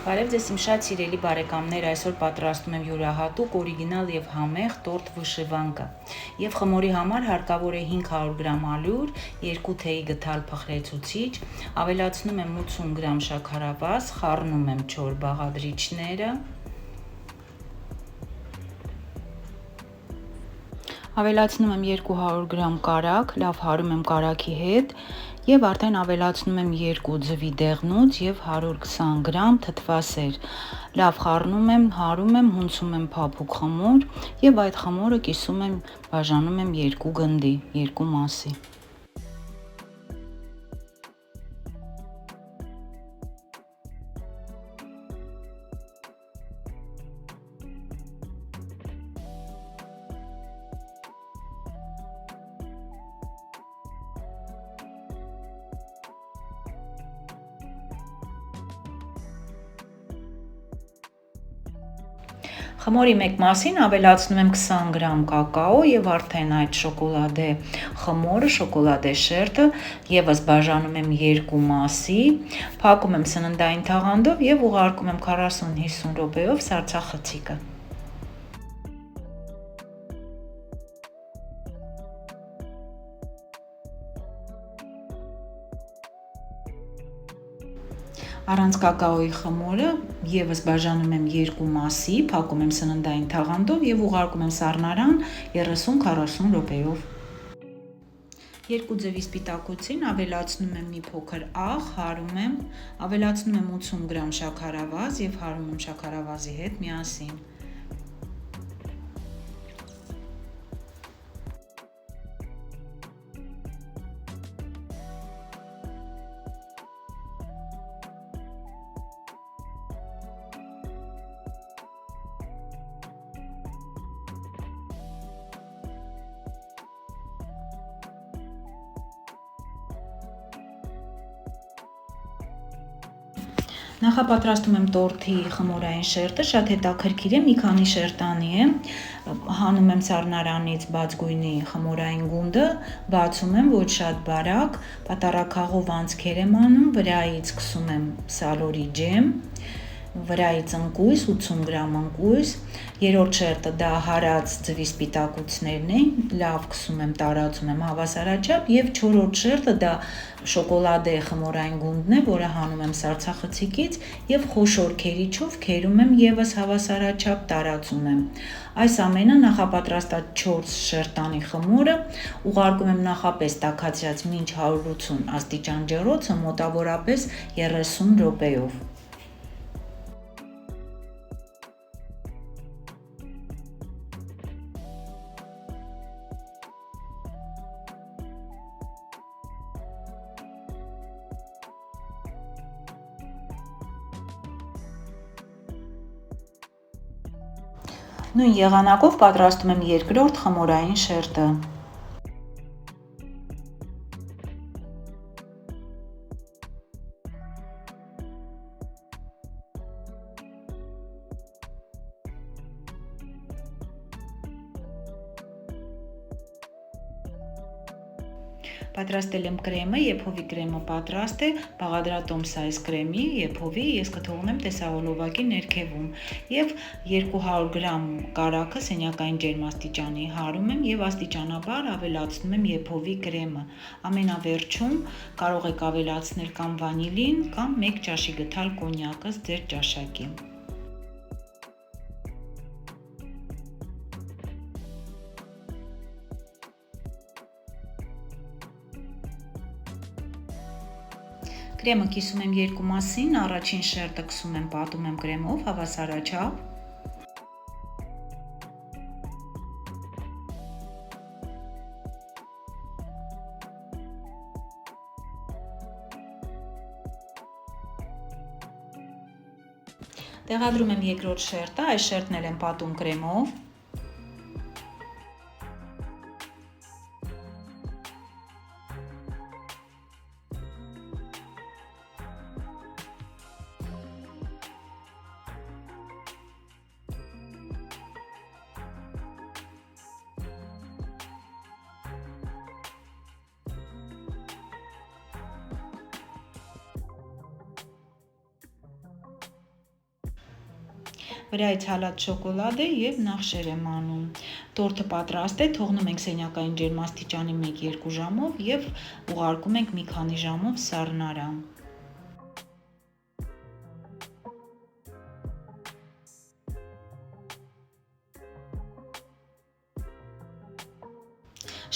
Բարև ձեզ իմ շատ սիրելի բարեկամներ, այսօր պատրաստում եմ յուրահատուկ, օրիգինալ եւ համեղ տորտ վշիվանկա։ Եվ խմորի համար հարկավոր է 500 գրամ ալյուր, 2 թեյի գդալ փխրեցուցիչ, ավելացնում եմ 80 գրամ շաքարավազ, խառնում եմ չոր բաղադրիչները։ Ավելացնում եմ 200 գրամ կարագ, լավ հարում եմ կարագի հետ եւ արդեն ավելացնում եմ 2 ձվի դեղնուց եւ 120 գրամ թթվասեր։ Լավ խառնում եմ, հարում եմ, հունցում եմ փափուկ խմոր եւ այդ խմորը կիսում եմ, բաժանում եմ 2 գնդի, 2 մասի։ Խմորի մեկ մասին ավելացնում եմ 20 գրամ կակաո եւ արդեն այդ շոկոլադե խմորը, շոկոլադե շերտը եւս բաժանում եմ 2 մասի, փակում եմ սննդային թաղանթով եւ ուղարկում եմ 40-50 րոպեով սառցախցիկը։ Առանց կակաոյի խմորը եւս բաժանում եմ 2 մասի, փակում եմ սննդային թաղանթով եւ ուղարկում եմ սառնարան 30-40 րոպեով։ 2 ձևի սպիտակուցին ավելացնում եմ մի փոքր աղ, հարում եմ, ավելացնում եմ 80 գրամ շաքարավազ եւ հարում եմ շաքարավազի հետ միասին։ Նախապատրաստում եմ տորթի խմորային շերտը, շատ հետաքրքիր է, մի քանի շերտանի է, հանում եմ սառնարանից բաց գույնի խմորային գունդը, բացում եմ ոչ շատ բարակ, պատառաքաղով անցքեր եմ անում, վրայից սկսում եմ սալորի ջեմ, վրայից ընկույզ, 80 գրամ ընկույզ, երրորդ շերտը դա հարած ձվի սպիտակուցներն են, լավ քսում եմ, տարածում եմ հավասարաչափ եւ չորրորդ շերտը դա շոկոլադե խմորային գունդն է, որը հանում եմ սառցախցիկից եւ խոշոր քերիչով քերում եմ եւս հավասարաչափ տարածում եմ։ Այս ամենը նախապատրաստած 4 շերտանի խմորը ուղարկում եմ նախապես տաքացրած մինչ 180 աստիճան ջեռոցը մոտավորապես 30 րոպեով։ Նույն եղանակով պատրաստում եմ երկրորդ խմորային շերտը։ Պատրաստել եմ կրեմը, եփովի կրեմը պատրաստ է, բաղադրատոմսը այս կրեմի, եփովի ես կթողնեմ տեսահոլովակի ներքևում եւ 200 գրամ կարագը սենյակային ջերմաստիճանի հարում եմ եւ աստիճանաբար ավելացնում եմ եփովի կրեմը։ Ամենավերջում կարող եք ավելացնել կամ վանիլին, կամ 1 ճաշի գդալ կոնյակ ըստ ձեր ճաշակի։ Կրեմը կիսում եմ 2 մասին, առաջին շերտը քսում եմ, պատում եմ կրեմով հավասարաչափ։ Տեղադրում եմ երկրորդ շերտը, այս շերտն էլ եմ պատում կրեմով։ Վրայից հալած շոկոլադ է եւ նախշեր եմ անում։ Տորթը պատրաստ է, թողնում ենք սենյակային ջերմաստիճանի 1-2 ժամով եւ ուղարկում ենք մի քանի ժամով սառնարան։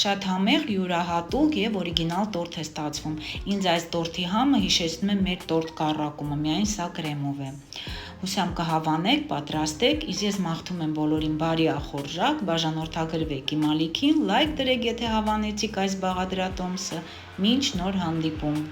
Շատ համեղ, յուրահատուկ եւ օրիգինալ տորթ է ստացվում։ Ինձ այս տորթի համը հիշեցնում է մեր տորթ կառակումը, միայն սա կրեմով է։ Հուսամ կհավանեք, պատրաստեք, իսկ ես մաղթում եմ բոլորին բարի ախորժակ, բաժանորդագրվեք իմ ալիքին, լայք դրեք, եթե հավանեցիք այս բաղադրատոմսը։ Մինչ նոր հանդիպում։